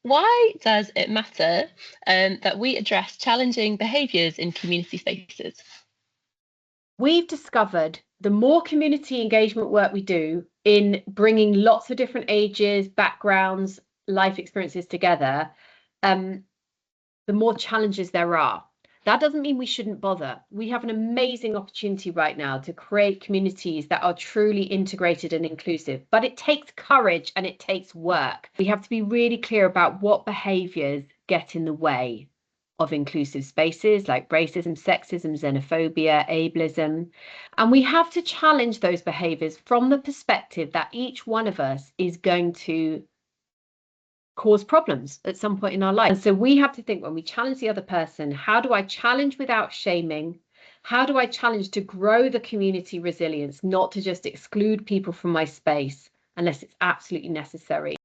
Why does it matter that we address challenging behaviours in community spaces? We've discovered the more community engagement work we do in bringing lots of different ages, backgrounds, life experiences together, the more challenges there are. That doesn't mean we shouldn't bother. We have an amazing opportunity right now to create communities that are truly integrated and inclusive, but it takes courage and it takes work. We have to be really clear about what behaviours get in the way of inclusive spaces like racism, sexism, xenophobia, ableism. And we have to challenge those behaviours from the perspective that each one of us is going to cause problems at some point in our life. And so we have to think, when we challenge the other person, how do I challenge without shaming? How do I challenge to grow the community resilience, not to just exclude people from my space unless it's absolutely necessary?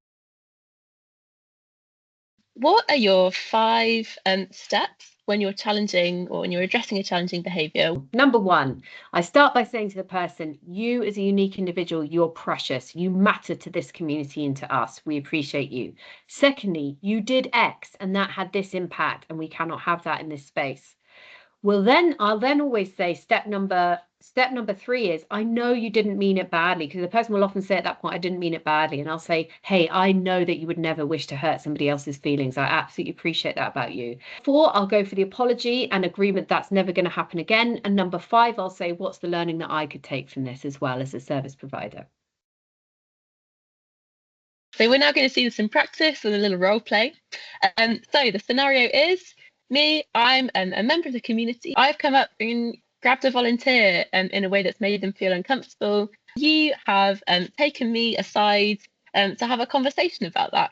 What are your 5 steps when you're challenging or when you're addressing a challenging behaviour? Number one, I start by saying to the person, you as a unique individual, you're precious. You matter to this community and to us. We appreciate you. Secondly, you did X and that had this impact, and we cannot have that in this space. I'll then always say step number 3 is, I know you didn't mean it badly, because the person will often say at that point, I didn't mean it badly. And I'll say, hey, I know that you would never wish to hurt somebody else's feelings. I absolutely appreciate that about you. 4, I'll go for the apology and agreement that's never going to happen again. And number 5, I'll say, what's the learning that I could take from this as well as a service provider? So we're now going to see this in practice with a little role play. So the scenario is me, I'm a member of the community. I've come up and grabbed a volunteer in a way that's made them feel uncomfortable. You have taken me aside to have a conversation about that.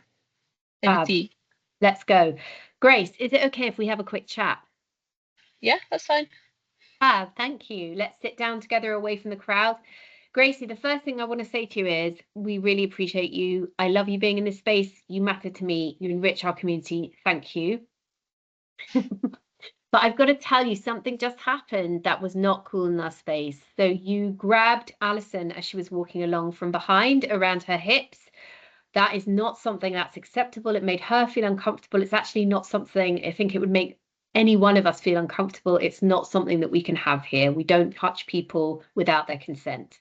Over to you. Let's go. Grace, is it okay if we have a quick chat? Yeah, that's fine. Thank you. Let's sit down together away from the crowd. Gracie, the first thing I want to say to you is we really appreciate you. I love you being in this space. You matter to me. You enrich our community. Thank you. But I've got to tell you, something just happened that was not cool in our space. So you grabbed Alison as she was walking along from behind around her hips. That is not something that's acceptable. It made her feel uncomfortable. It's actually not something I think it would make any one of us feel uncomfortable. It's not something that we can have here. We don't touch people without their consent.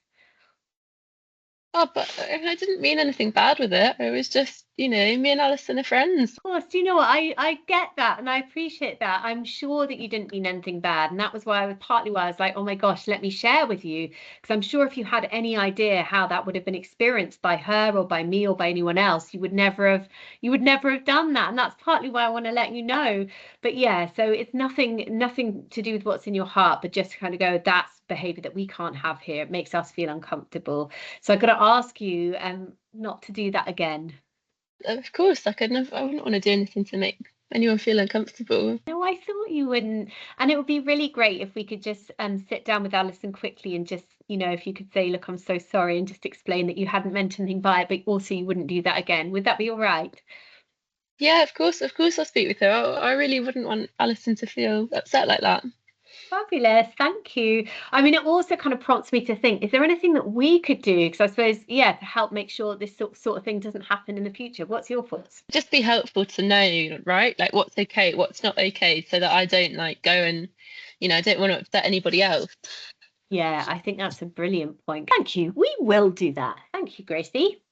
Oh, but I didn't mean anything bad with it. It was just, me and Alison are friends. Of course, do you know what? I get that and I appreciate that. I'm sure that you didn't mean anything bad. And that was partly why I was like, oh my gosh, let me share with you. Because I'm sure if you had any idea how that would have been experienced by her or by me or by anyone else, you would never have done that. And that's partly why I want to let you know. But yeah, so it's nothing to do with what's in your heart, but just to kind of go, that's behavior that we can't have here. It makes us feel uncomfortable. So I've got to ask you not to do that again. Of course, I wouldn't want to do anything to make anyone feel uncomfortable. No, I thought you wouldn't. And it would be really great if we could just sit down with Alison quickly and just, if you could say, look, I'm so sorry, and just explain that you hadn't meant anything by it, but also you wouldn't do that again. Would that be all right? Yeah, of course, I'll speak with her. I really wouldn't want Alison to feel upset like that. Fabulous, thank you. I mean, it also kind of prompts me to think, is there anything that we could do? Because I suppose, yeah, to help make sure this sort of thing doesn't happen in the future. What's your thoughts? Just be helpful to know, right? Like what's okay, what's not okay, so that I don't go and, I don't want to upset anybody else. Yeah, I think that's a brilliant point. Thank you. We will do that. Thank you, Gracie.